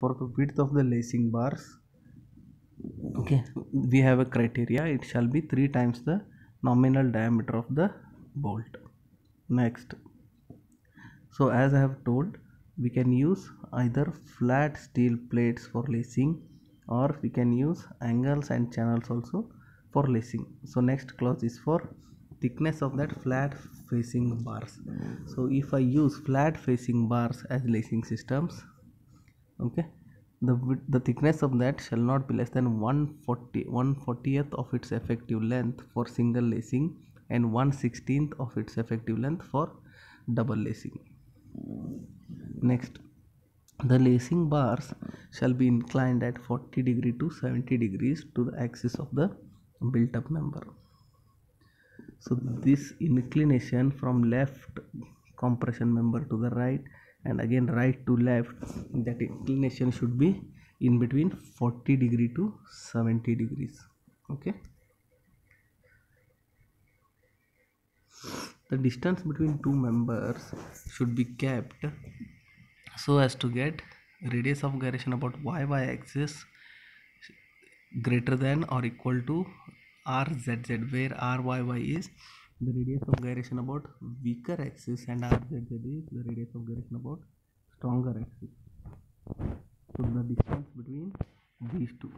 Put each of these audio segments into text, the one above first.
for the width of the lacing bars, okay, we have a criteria. It shall be 3 times the nominal diameter of the bolt. Next, so as I have told, we can use either flat steel plates for lacing, or we can use angles and channels also for lacing. So next clause is for thickness of that flat facing bars. So if I use flat facing bars as lacing systems, okay, the thickness of that shall not be less than 1/40th of its effective length for single lacing and 1/16th of its effective length for double lacing. Next, the lacing bars shall be inclined at 40 degree to 70 degrees to the axis of the built up member. So this inclination from left compression member to the right and again right to left, that inclination should be in between 40 degree to 70 degrees. Okay, the distance between two members should be kept so as to get radius of gyration about y axis greater than or equal to rzz, where ryy is the radius of gyration about weaker axis and rzz is the radius of gyration about stronger axis. So the distance between these two,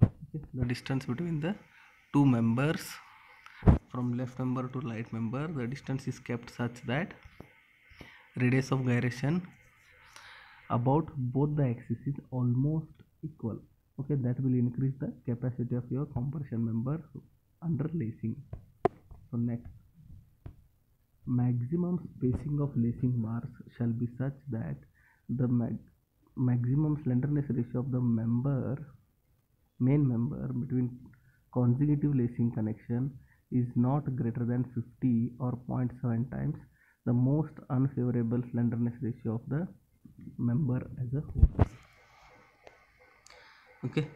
okay, the distance between the two members from left member to right member, the distance is kept such that radius of gyration about both the axes is almost equal. Okay, that will increase the capacity of your compression member under lacing. So next, maximum spacing of lacing bars shall be such that the maximum slenderness ratio of the main member between consecutive lacing connection is not greater than 50 or 0.7 times the most unfavorable slenderness ratio of the member as a whole. Okay,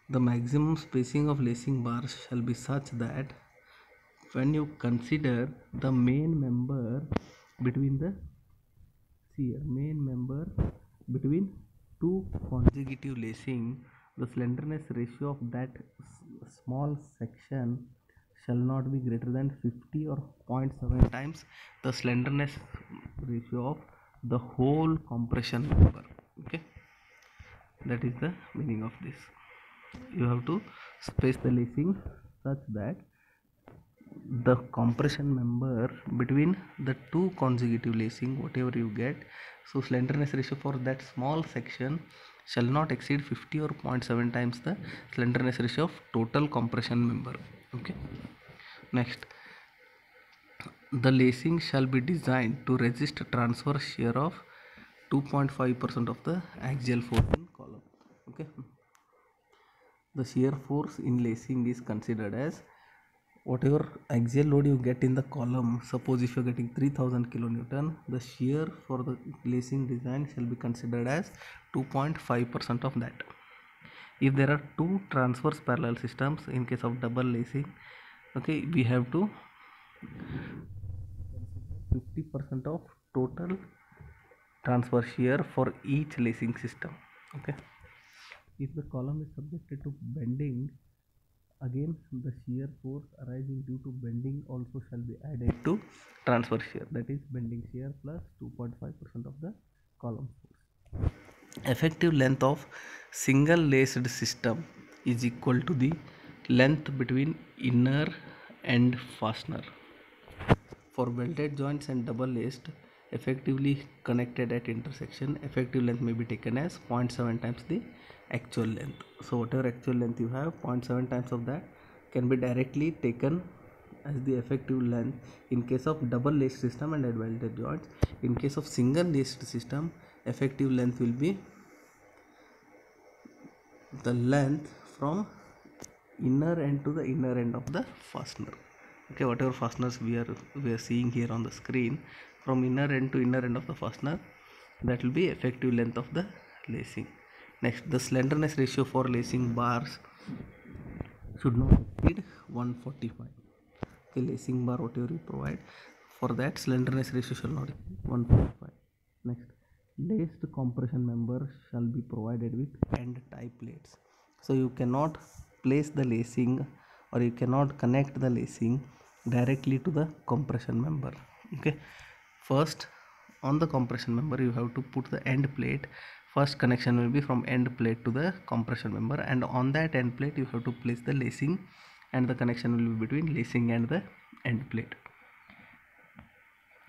the maximum spacing of lacing bars shall be such that when you consider the main member between the main member between two consecutive lacing, the slenderness ratio of that small section shall not be greater than 50 or 0.7 times the slenderness ratio of the whole compression member. Okay, that is the meaning of this. You have to space the lacing such that the compression member between the two consecutive lacing, whatever you get, so slenderness ratio for that small section shall not exceed 50 or 0.7 times the slenderness ratio of total compression member. Okay, next, the lacing shall be designed to resist transverse shear of 2.5% of the axial force in column. Okay, the shear force in lacing is considered as whatever axial load you get in the column. Suppose if you are getting 3000 kilonewton, the shear for the lacing design shall be considered as 2.5% of that. If there are two transverse parallel systems, in case of double lacing, okay, we have to 50% of total transverse shear for each lacing system. Okay, if the column is subjected to bending, again the shear force arising due to bending also shall be added to transverse shear, that is bending shear plus 2.5% of the column force. Effective length of single laced system is equal to the length between inner and fastener. For welded joints and double laced effectively connected at intersection, effective length may be taken as 0.7 times the actual length. So whatever actual length you have, 0.7 times of that can be directly taken as the effective length in case of double laced system and welded joints. In case of single laced system, effective length will be the length from inner end to the inner end of the fastener. Okay, whatever fasteners we are seeing here on the screen, from inner end to inner end of the fastener, that will be effective length of the lacing. Next, the slenderness ratio for lacing bars should not exceed 145. Okay, lacing bar whatever you provide, for that slenderness ratio shall not exceed 145. Next, laced compression member shall be provided with end tie plates. So you cannot place the lacing, or you cannot connect the lacing directly to the compression member. Okay, first on the compression member you have to put the end plate. First connection will be from end plate to the compression member, and on that end plate you have to place the lacing, and the connection will be between lacing and the end plate.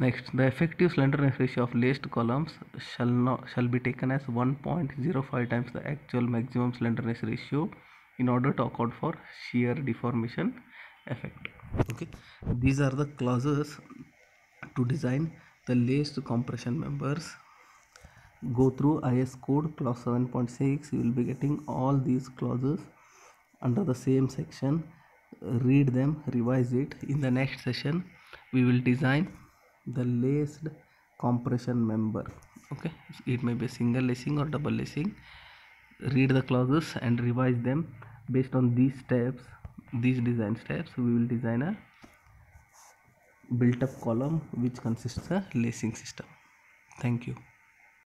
Next, the effective slenderness ratio of laced columns shall be taken as 1.05 times the actual maximum slenderness ratio in order to account for shear deformation effect. Okay, these are the clauses to design the laced compression members. Go through IS code clause 7.6. You will be getting all these clauses under the same section. Read them, revise it. In the next session we will design the laced compression member. Okay, it may be single lacing or double lacing. Read the clauses and revise them. Based on these steps, these design steps, we will design a built up column which consists a lacing system. Thank you.